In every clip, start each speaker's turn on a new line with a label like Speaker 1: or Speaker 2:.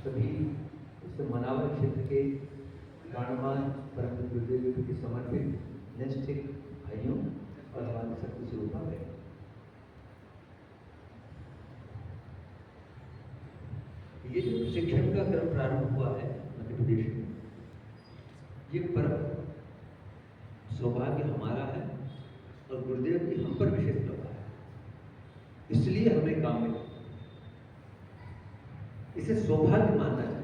Speaker 1: सभी इस मनावर क्षेत्र के प्राणवान परम गुरुदेव के प्रति समर्पित निष्ठिक भाइयों और हमारे शक्ति स्वरूपा है। ये जो शिक्षण का क्रम प्रारंभ हुआ है मध्य प्रदेश में, ये परम सौभाग्य हमारा है और गुरुदेव की हम पर विशेष कृपा है, इसलिए हमें काम मिला। इसे सौभाग्य मानना चाहिए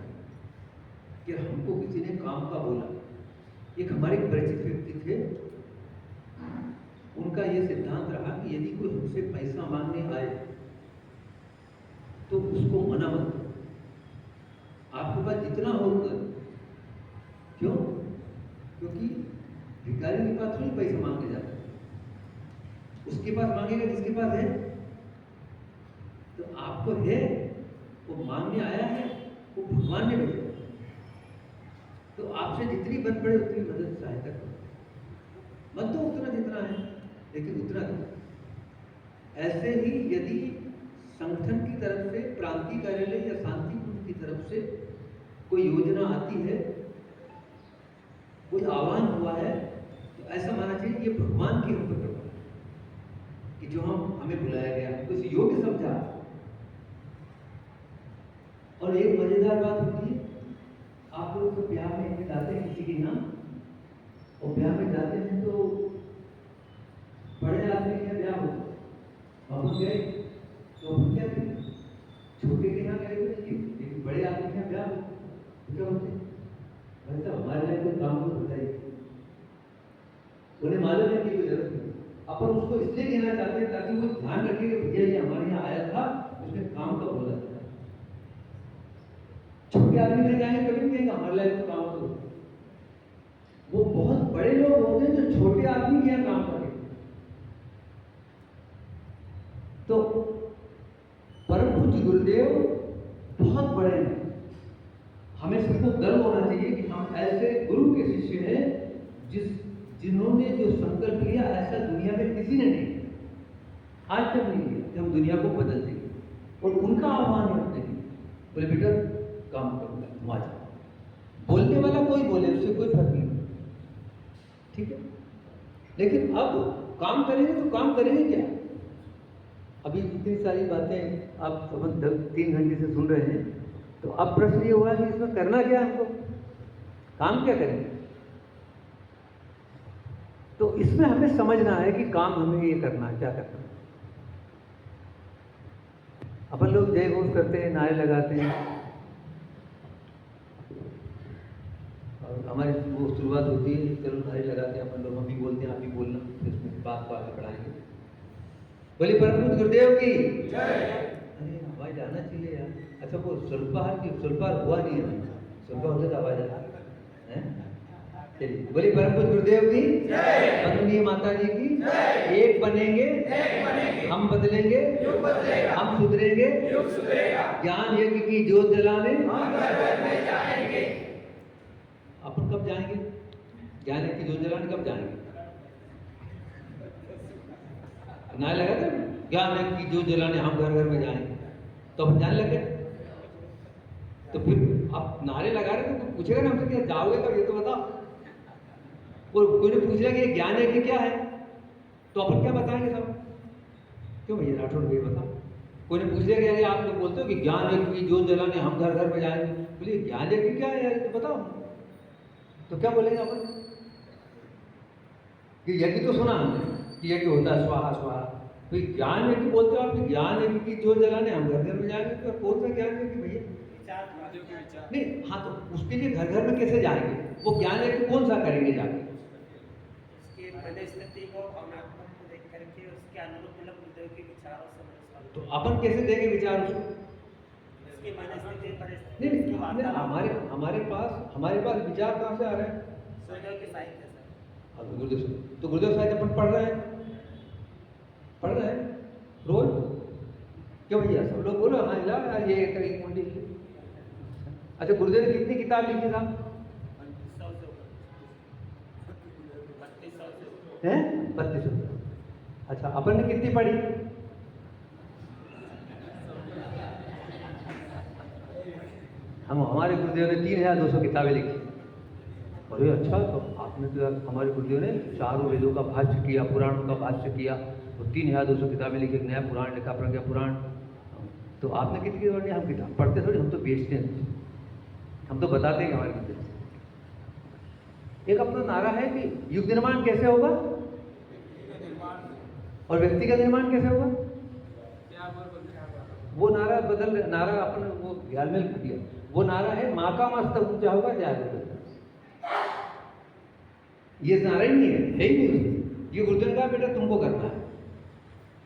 Speaker 1: कि हमको किसी ने काम का बोला। एक हमारे परिचित व्यक्ति थे, उनका यह सिद्धांत रहा कि यदि कोई हमसे पैसा मांगने आए तो उसको मना मत करो, आपके पास जितना हो उतना। क्यों? क्योंकि भिखारी के पास थोड़ी पैसा मांगने जाता है, उसके पास मांगेगा जिसके पास है। तो आपको है, वो मांगने आया है, वो भगवान ने भेजा, तो आपसे जितनी बन पड़े उतनी मदद सहायता करो। मत तो उतना जितना है, लेकिन उतना करो। ऐसे ही यदि संगठन की तरफ से, प्रांतीय कार्यालय या शांति कुंज की तरफ से कोई योजना आती है, कोई आह्वान हुआ है, तो ऐसा मानना चाहिए ये भगवान की हम पर कृपा है कि जो हमें बुलाया गया, हमको इस योग्य समझा। और एक मजेदार बात होती है, आप लोग तो ब्याह में जाते हैं किसी के यहाँ, और ब्याह में जाते हैं तो बड़े आदमी का ब्याह होता, हम गए तो हम क्या करें? छोटे के यहाँ गए तो नहीं, लेकिन बड़े आदमी का ब्याह होता क्या होते? वैसा हमारे लिए कोई काम को बताइए, उन्हें मालूम है कि कोई जरूरत नहीं, अपन उसको इसलिए कहना चाहते हैं ताकि वो ध्यान रखे कि भैया ये हमारे यहाँ आया था, उसने काम का बोला था। छोटे आदमी में जाएंगे कभी नहीं कहेंगे हमारे लाइफ में काम करो। वो बहुत बड़े लोग होते हैं जो छोटे आदमी के यहाँ काम करें। तो परम पूज्य गुरुदेव बहुत बड़े हैं, हमें सबको गर्व होना चाहिए कि हम ऐसे गुरु के शिष्य हैं जिन्होंने जो संकल्प लिया ऐसा दुनिया में किसी ने नहीं किया, आज तक नहीं किया कि हम दुनिया को बदल देंगे। और उनका आह्वान है अपने लिए, बोले बेटा काम करूंगा, तुम आ जाओ। बोलने वाला कोई बोले, उससे कोई फर्क नहीं, ठीक है। लेकिन अब काम करेंगे तो काम करेंगे क्या? अभी इतनी सारी बातें आप 3 घंटे से सुन रहे हैं, तो अब प्रश्न ये हुआ कि इसमें करना क्या, हमको काम क्या करेंगे? तो इसमें हमें समझना है कि काम हमें ये करना है, क्या करना है। अपन लोग जय घोष करते हैं, नारे लगाते हैं, और हमारी वो शुरुआत होती है, चलो नारे लगाते हैं अपन लोग, हम भी बोलते हैं, आप भी बोलना, फिर उसमें बात को आगे बढ़ाएंगे। बोले परम पूज्य गुरुदेव की जय। अरे आवाज आना चाहिए यार। अच्छा वो स्वल्पाहार हुआ नहीं है, स्वल्पा होता तो आवाज आता है। चलिए बोले परम पूज्य गुरुदेव की जय, वंदनीय माता जी की जय। एक बनेंगे हम बदलेंगे, हम सुधरेंगे, ज्ञान यज्ञ की ज्योत जलाने हम घर में जाएंगे। अपन कब जाएंगे ज्ञान यज्ञ की ज्योत जलाने? कब जाएंगे? ना लगा था ज्ञान यज्ञ की ज्योत जलाने हम घर घर में जाएंगे, तो अपन जाने लगे। तो फिर आप नारे लगा रहे तो पूछेगा ना हमसे क्या जाओगे कब, ये तो बताओ। और कोई ने पूछ लिया कि ज्ञान यज्ञ क्या है, तो अपन क्या बताएंगे सब? क्यों भैया राठौड़ भैया बताओ। कोई ने पूछ लिया कि आप लोग बोलते हो कि ज्ञान यज्ञ की ज्योत जलाने हम घर घर में जाएंगे, बोलिए ज्ञान यज्ञ क्या है यार, तो बताओ। तो क्या बोलेंगे अपन? कि यज्ञ तो सुना हमने कि यज्ञ होता है स्वाहा स्वाहा, तो ज्ञान यज्ञ बोलते हो आप, ज्ञान यज्ञ की ज्योत जलाने हम घर घर में जाएंगे, तो कौन सा ज्ञान यज्ञ भैया? नहीं, हाँ तो उसके लिए घर घर में कैसे जाएंगे? वो ज्ञान यज्ञ कौन सा करेंगे जाके?
Speaker 2: उसके परिस्थिति को भावनात्मक को देख करके उसके अनुरूप गुरुदेव के विचारों से,
Speaker 1: तो अपन कैसे देंगे विचार उसको?
Speaker 2: उसकी मनस्थिति परिस्थिति,
Speaker 1: नहीं, हमारे पास विचार कहाँ से आ रहे हैं?
Speaker 2: गुरुदेव के साहित्य से।
Speaker 1: गुरुदेव, तो गुरुदेव साहित्य अपन पढ़ रहे हैं रोज। क्यों भैया सब लोग बोलो हाँ ला ये कहीं मुंडी। अच्छा गुरुदेव ने कितनी किताब लिखी था? 3200। अच्छा अपन ने कितनी पढ़ी? हमारे गुरुदेव ने 3200 किताबें लिखी। अरे अच्छा, तो आपने तो यार हमारे गुरुदेव ने 4 वेदों का भाष्य किया, पुराणों का भाष्य किया, तो 3200 किताबें लिखी, एक नया पुराण लिखा, प्रज्ञा पुराण। तो आपने कितनी किताब लिखी? हम किताब पढ़ते थोड़ी, हम तो बेचते हैं, हम तो बताते हैं हमारे गुरुदेव। एक अपना नारा है कि युग निर्माण कैसे होगा और व्यक्ति का निर्माण कैसे होगा। वो नारा अपन वो ख्याल में दिया। वो नारा है माँ का मस्तक ऊंचा होगा, त्याग ये नारा ही नहीं है ही नहीं। ये गुरुदेव का बेटा तुमको करना है।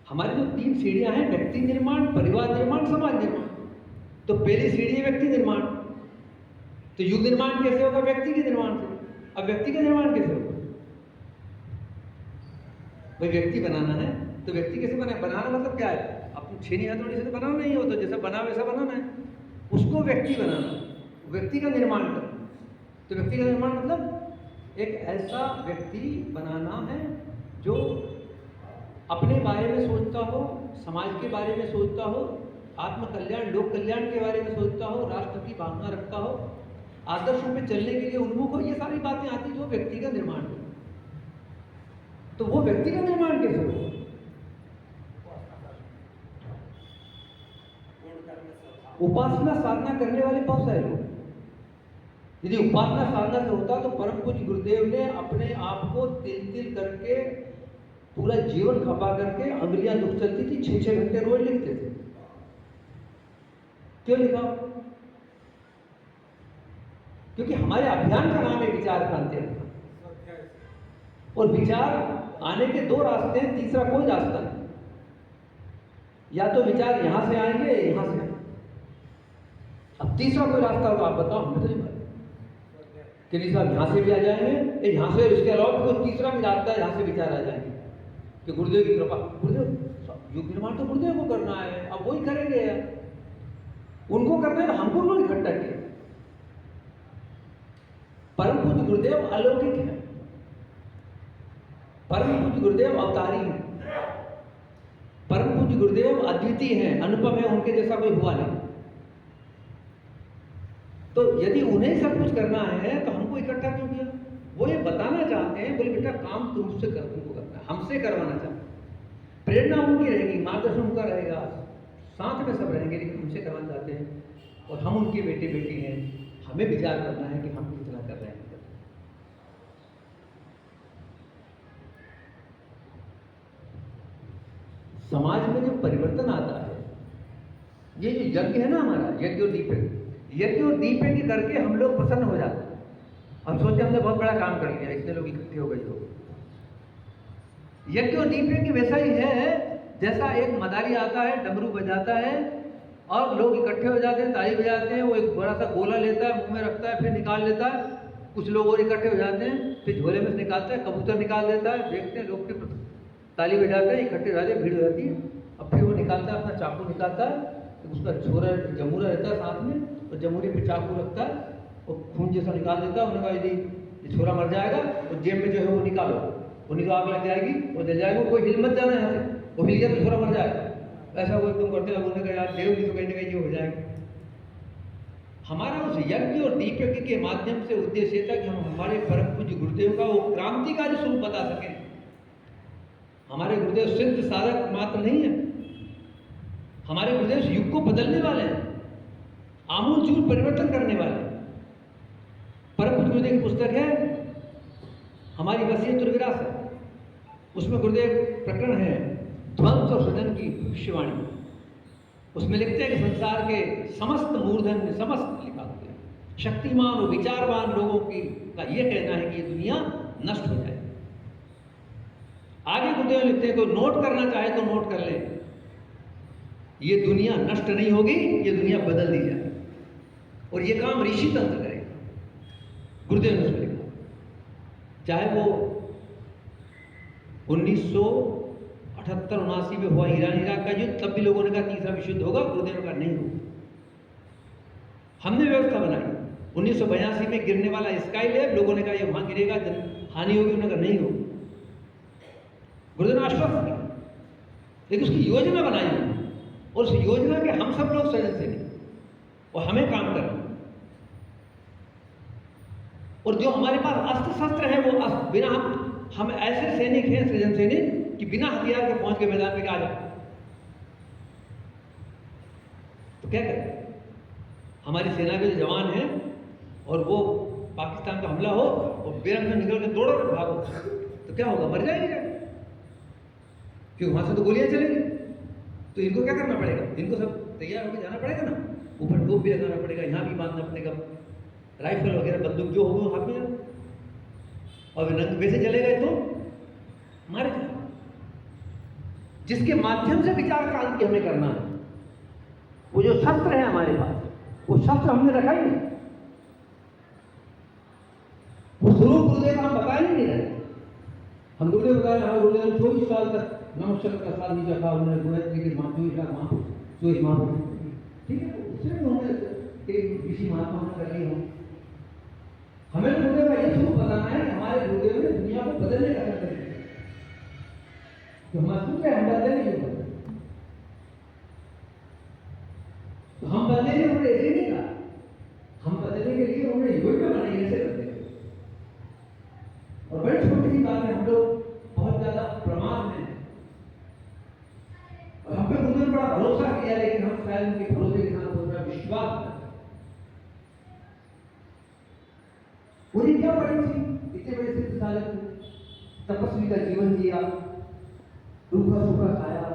Speaker 1: हमारी जो 3 सीढ़ियां हैं, व्यक्ति निर्माण, परिवार निर्माण, समाज निर्माण। तो पहली सीढ़ी है व्यक्ति निर्माण। तो युग निर्माण कैसे होगा? व्यक्ति के निर्माण से। अब व्यक्ति का निर्माण कैसे होगा? भाई व्यक्ति बनाना है तो व्यक्ति कैसे बनाना मतलब क्या है? अपन 6 हथौड़ी से तो बनाना नहीं हो, तो जैसा बना वैसा बनाना है, उसको व्यक्ति बनाना, व्यक्ति का निर्माण करना। तो व्यक्ति का निर्माण मतलब एक ऐसा व्यक्ति बनाना है जो अपने बारे में सोचता हो, समाज के बारे में सोचता हो, आत्म कल्याण, लोक कल्याण के बारे में सोचता हो, राष्ट्र की भावना रखता हो, आदर्शों पे चलने के लिए उन्मुख हो। ये सारी बातें आती जो व्यक्ति का निर्माण हो। तो वो व्यक्ति का निर्माण कैसे हो? उपासना साधना करने वाले बहुत सारे लोग। यदि उपासना साधना से होता तो परम पूज्य गुरुदेव ने अपने आप को तिल तिल करके पूरा जीवन खपा करके, अंगुलियां दुख चलती थी, 6-6 घंटे रोज लिखते थे। क्यों लिखा? क्योंकि हमारे अभियान का नाम है विचार क्रांति अभियान। और विचार आने के 2 रास्ते हैं, तीसरा कोई रास्ता नहीं। या तो विचार यहां से आएंगे, यहां से आएंगे। अब तीसरा कोई रास्ता होगा, आप बताओ, हमें तो नहीं पता कि साहब यहां से भी आ जाएंगे, यहां से, इसके अलावा भी कोई तीसरा भी रास्ता है, यहां से विचार आ जाएंगे कि गुरुदेव की कृपा। गुरुदेव युग निर्माण तो गुरुदेव को करना है, अब वही करेंगे यार, उनको करना है, हमको लोग इकट्ठा किया। परम पूज्य गुरुदेव अलौकिक है, परम पूज्य गुरुदेव अवतारी है, परम पूज्य गुरुदेव अद्वितीय है, अनुपम है, उनके जैसा कोई हुआ नहीं। तो यदि उन्हें सब कुछ करना है तो हमको इकट्ठा क्यों किया? वो ये बताना चाहते हैं, बोले बेटा काम तुमसे तुमको करना है, हमसे करवाना चाहते हैं। प्रेरणा उनकी रहेगी, मार्गदर्शन उनका रहेगा, साथ में सब रहेंगे, लेकिन हमसे करवाना चाहते हैं। और हम उनके बेटे बेटी हैं, हमें विचार करना है कि हम कितना कर रहे हैं। समाज में जो परिवर्तन आता है, ये जो यज्ञ है ना हमारा, यज्ञ और दीपक, यज्ञ और दीपक करके हम लोग प्रसन्न हो जाते हैं। हम सोचते हैं हमने बहुत बड़ा काम कर लिया, इतने लोग इकट्ठे हो गए। लोग यज्ञ और दीपक वैसा ही है जैसा एक मदारी आता है, डमरू बजाता है और लोग इकट्ठे हो जाते हैं, ताली बजाते हैं। वो एक बड़ा सा गोला लेता है, मुंह में रखता है, फिर निकाल लेता है। कुछ लोग और इकट्ठे हो जाते हैं, फिर झोले में से निकालता है, कबूतर निकाल देता है, देखते हैं लोग, फिर ताली बजाते हैं, इकट्ठे हो जाते हैं, भीड़ हो जाती है। अब फिर वो निकालता है, अपना चाकू निकालता है, उसका छोरा जमूरा रहता है साथ में, और जमूरे पे चाकू रखता है और खून जैसा निकाल देता है। उन्होंने कहा यदि ये छोरा मर जाएगा तो जेब में जो है वो निकालो, वो निकाल आग लग जाएगी, वो जल जाएगा, कोई हिल मत जाना यहाँ से, वो हिल गया तो छोरा मर जाएगा। ऐसा वो एकदम करते हैं। उन्होंने कहा यार देव भी तो कहीं ना कहीं ये हो जाएगा। हमारा उस यज्ञ और दीपक के माध्यम से उद्देश्य था कि हम हमारे परम पूज्य गुरुदेव का वो क्रांतिकारी स्वरूप बता सकें। हमारे गुरुदेव सिद्ध साधक मात्र नहीं है, हमारे गुरुदेव युग को बदलने वाले हैं, आमूलचूल परिवर्तन करने वाले हैं। परम पूज्य गुरुदेव की पुस्तक है हमारी वसीयत और विरासत, उसमें गुरुदेव प्रकरण है ध्वंस और सृजन की भविष्यवाणी। उसमें लिखते हैं कि संसार के समस्त मूर्धन में समस्त लिखा होता है, शक्तिमान और विचारवान लोगों की का यह कहना है कि ये दुनिया नष्ट हो जाए। आगे गुरुदेव लिखते हैं कोई नोट करना चाहे तो नोट कर ले, ये दुनिया नष्ट नहीं होगी, ये दुनिया बदल दी जाएगी और ये काम ऋषि तंत्र करेगा। गुरुदेव ने उसमें लिखा, चाहे वो 1978-79 में हुआ ईरान इराक का युद्ध, तब भी लोगों ने कहा तीसरा विश्व युद्ध होगा, गुरुदेव ने कहा नहीं होगा। हमने व्यवस्था बनाई 1982 में गिरने वाला स्काई लैब, लोगों ने कहा ये वहां गिरेगा, हानि होगी, उन्होंने कहा नहीं होगी। गुरुदेव ने आश्वस्त किया, लेकिन उसकी योजना बनाई और उस योजना के हम सब लोग सदस्य हैं और हमें काम करना। और जो हमारे पास अस्त्र शस्त्र है वो बिना हम ऐसे सैनिक हैं, सृजन सैनिक, कि बिना हथियार के पहुंच के मैदान में आ जाए तो क्या करें? हमारी सेना के जो जवान हैं और वो पाकिस्तान का हमला हो और बेरंग में निकल के दौड़ो और भागो तो क्या होगा? मर जाएंगे क्योंकि वहां से तो गोलियां चलेंगी। तो इनको क्या करना पड़ेगा? इनको सब तैयार होकर जाना पड़ेगा ना, ऊपर टोप भी लगाना पड़ेगा, यहाँ भी बांधना पड़ेगा, राइफल वगैरह बंदूक जो होगी वो हाथ में जाना, और नंगे वैसे चले गए तो मारे जाए। जिसके माध्यम से विचार क्रांति हमें करना है, वो जो शस्त्र है हमारे पास, वो शस्त्र हमने रखा ही नहीं। वो स्वरूप गुरुदेव हम बता ही नहीं रहे। हम गुरुदेव बताए, हमारे गुरुदेव 24 साल तक नमस्कार का साथ नहीं रखा, उन्होंने ठीक है, उससे भी होंगे किसी महात्मा ने कर ली हो। हमें गुरुदेव का ये स्वरूप बताना है कि हमारे गुरुदेव ने दुनिया को बदलने का कर दिया, तो हमारे क्या हम बदले नहीं होगा, तो हम बदलेंगे उन्होंने ऐसे नहीं कहा, हम बदलने के लिए उन्होंने योजना बनाई ऐसे करते। और बड़ी छोटी सी बात है, हम लोग बहुत ज्यादा प्रमाद में हैं और हम पे उन्होंने बड़ा भरोसा किया, लेकिन हम शायद उनके भरोसे के साथ थोड़ा विश्वास करते। उन्हें क्या पड़ी थी? इतने बड़े सिद्ध साधक तपस्वी का जीवन जिया, रूखा सूखा खाया,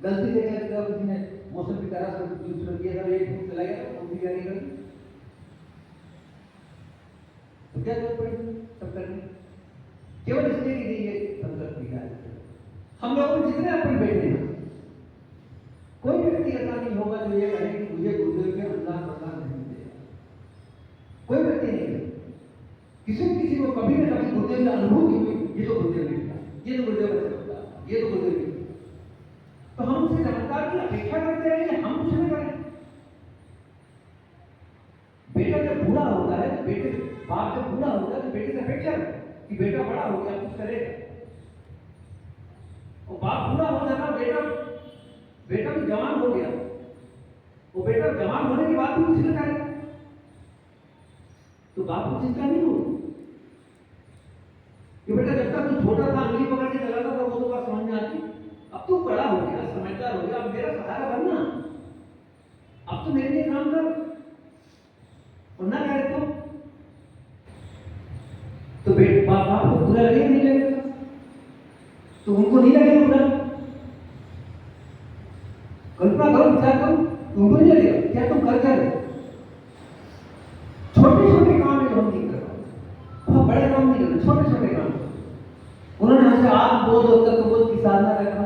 Speaker 1: गलती से क्या किसी ने मौसम की तरह से यूज कर दिया था, एक फूट चला गया तो भी क्या नहीं करी, तो क्या जरूरत पड़ी सब करने? केवल इसलिए कि ये संकल्प किया है। हम लोगों में जितने अपन बैठे हैं, कोई व्यक्ति ऐसा नहीं होगा जो ये कहे कि मुझे गुरुदेव के अनुदान प्रदान नहीं मिलेगा। कोई व्यक्ति नहीं है, किसी को कभी ना कभी गुरुदेव की अनुभूति हुई, ये तो गुरुदेव ने किया, ये तो गुरुदेव ने किया, ये तो गुरुदेव ने किया। तो हम उससे चमत्कार की अपेक्षा करते हैं कि हम कुछ नहीं करें। बेटा जब बूढ़ा होता है, बेटे बाप जब बूढ़ा होता है तो बेटे से अपेक्षा है कि बेटा बड़ा हो गया कुछ करेगा, और बाप बूढ़ा हो जाता, बेटा भी जवान हो गया, वो बेटा जवान होने के बाद भी कुछ नहीं करेगा, तो बाप को चिंता नहीं होगी कि बेटा जब तक तू छोटा था अंगली पकड़ के चलाता था वो तो बात समझ में आती, अब तू बड़ा हो गया, समझदार हो गया, अब मेरा सहारा बनना, अब तो मेरे लिए काम कर, और ना करे तो बाप को बुरा लगेगा नहीं लगेगा? तो उनको नहीं लगेगा बुरा? कल्पना करो, विचार करो, तुमको नहीं लगेगा? क्या तुम कर क्या रहे? छोटे छोटे काम में हम नहीं कर रहे, बहुत बड़े काम नहीं कर रहे, छोटे छोटे काम। उन्होंने हमसे आत्मबोध और तत्वबोध की साधना रखा,